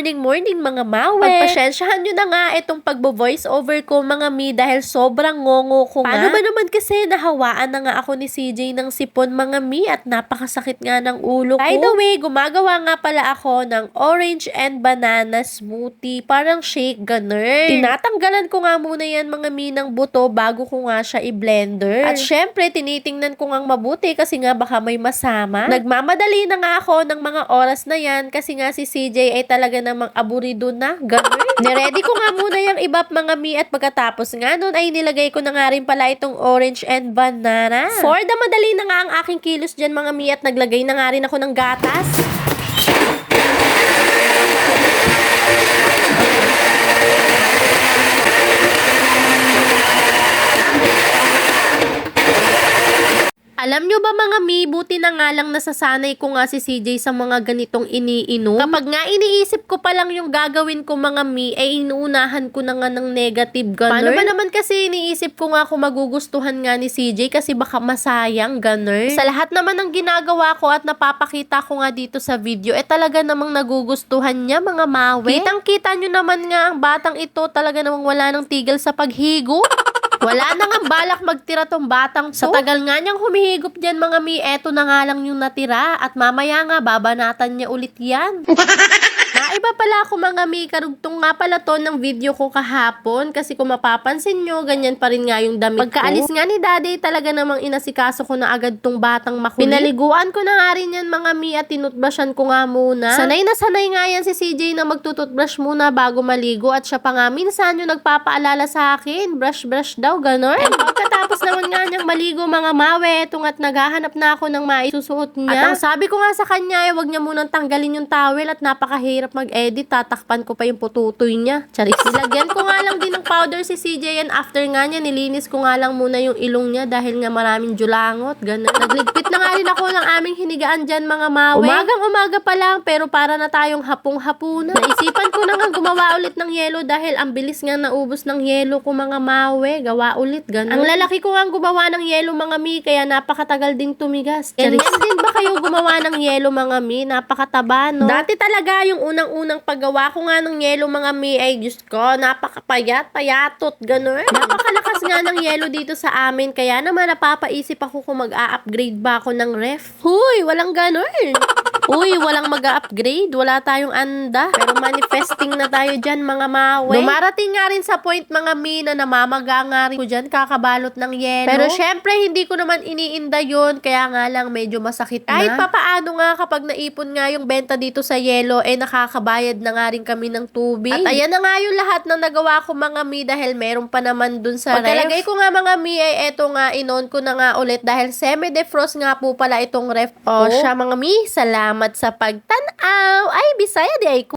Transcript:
morning mga mawe. Pagpasensyahan nyo na nga itong pagbo-voice over ko mga mi dahil sobrang ngongo ko nga. Paano ba naman kasi nahawaan na nga ako ni CJ ng sipon mga mi at napakasakit nga ng ulo ko. By the way, gumagawa nga pala ako ng orange and banana smoothie. Parang shake, ganun. Tinatanggalan ko nga muna yan mga mi ng buto bago ko nga siya i-blender. At syempre, tinitingnan ko nga mabuti kasi nga baka may masama. Nagmamadali na nga ako ng mga oras na yan kasi nga si CJ ay talaga namang aburido na, ganun. Niready ko nga muna yung ibap mga mi at pagkatapos nga nun ay nilagay ko na nga rin pala itong orange and banana. For the madali na nga ang aking kilos dyan mga mi at naglagay na nga rin ako ng gatas. Alam nyo ba mga mi, buti na nga lang nasasanay ko nga si CJ sa mga ganitong iniinom. Kapag nga iniisip ko pa lang yung gagawin ko mga mi, ay inuunahan ko na nga ng negative ganun. Paano ba naman kasi iniisip ko nga kung magugustuhan nga ni CJ kasi baka masayang ganun. Sa lahat naman ng ginagawa ko at napapakita ko nga dito sa video, talaga namang nagugustuhan niya mga mawe. Kitang-kita nyo naman nga ang batang ito talaga namang wala nang tigil sa paghigo. Wala na nga balak magtira tong batang to. Sa tagal nga niyang humihigop dyan mga mi, eto na nga lang yung natira. At mamaya nga, babanatan niya ulit yan. Naiba pala ako mga mi, karugtong nga pala to ng video ko kahapon. Kasi kung mapapansin nyo, ganyan pa rin nga yung damit Pagkaalis nga ni daddy, talaga namang inasikaso ko na agad tong batang makulit. Pinaliguan ko na nga rin yan mga mi at tinutbrushan ko nga muna. Sanay na sanay nga yan si CJ na magtututbrush muna bago maligo. At siya pa nga minsan yung nagpapaalala sa akin, brush daw, ganon. And pagkatapos naman nga niyang maligo mga mawe, etong at naghahanap na ako ng maisusuot niya. At ang sabi ko nga sa kanya, wag niya munang tanggalin yung towel at napakahirap mag-edit, tatakpan ko pa yung pututoy niya. Charis. Nilagyan ko nga lang din ng powder si CJ and after nga niya, nilinis ko nga lang muna yung ilong niya dahil nga maraming julangot, ganon. Nagligpit na nga rin ako ng aming hinigaan dyan mga mawe. Umaga pa lang pero para na tayong hapong-hapuna. Naisipan ko na nga gumawa ulit ng yelo dahil ang bilis nga naubos ng yelo ko mga mawe. Gawa ulit, ganon. Ang lalaki ko nga gumawa ng yelo mga mi, kaya napakatagal ding tumigas. Ganyan din ba kayo gumawa ng yelo mga mi? Napakataba, no? Dati talaga yung unang paggawa ko nga ng yelo mga mi ay Diyos ko, payatot, ganon. Napakalakas nga ng yelo dito sa amin, kaya naman napapaisip ako kung mag-a-upgrade ba ako ng ref. Huy, walang ganon. Uy, walang mag-upgrade. Wala tayong anda. Pero manifesting na tayo dyan, mga mawe. Dumarating nga rin sa point, mga mi, na namamaga nga rin ko dyan, kakabalot ng yelo. Pero syempre, hindi ko naman iniinda yun. Kaya nga lang, medyo masakit na. Kahit papaano nga, kapag naipon nga yung benta dito sa yelo, nakakabayad na nga rin kami ng tubig. At ayan na nga yung lahat ng nagawa ko, mga mi, dahil meron pa naman dun sa ref. Pagkalagay ko nga, mga mi, ay eto nga, inon ko na nga ulit, dahil semi-defrost nga po pala itong ref. O, siya, mga mi, salamat sa pagtanaw. Ay, Bisaya di ay ko.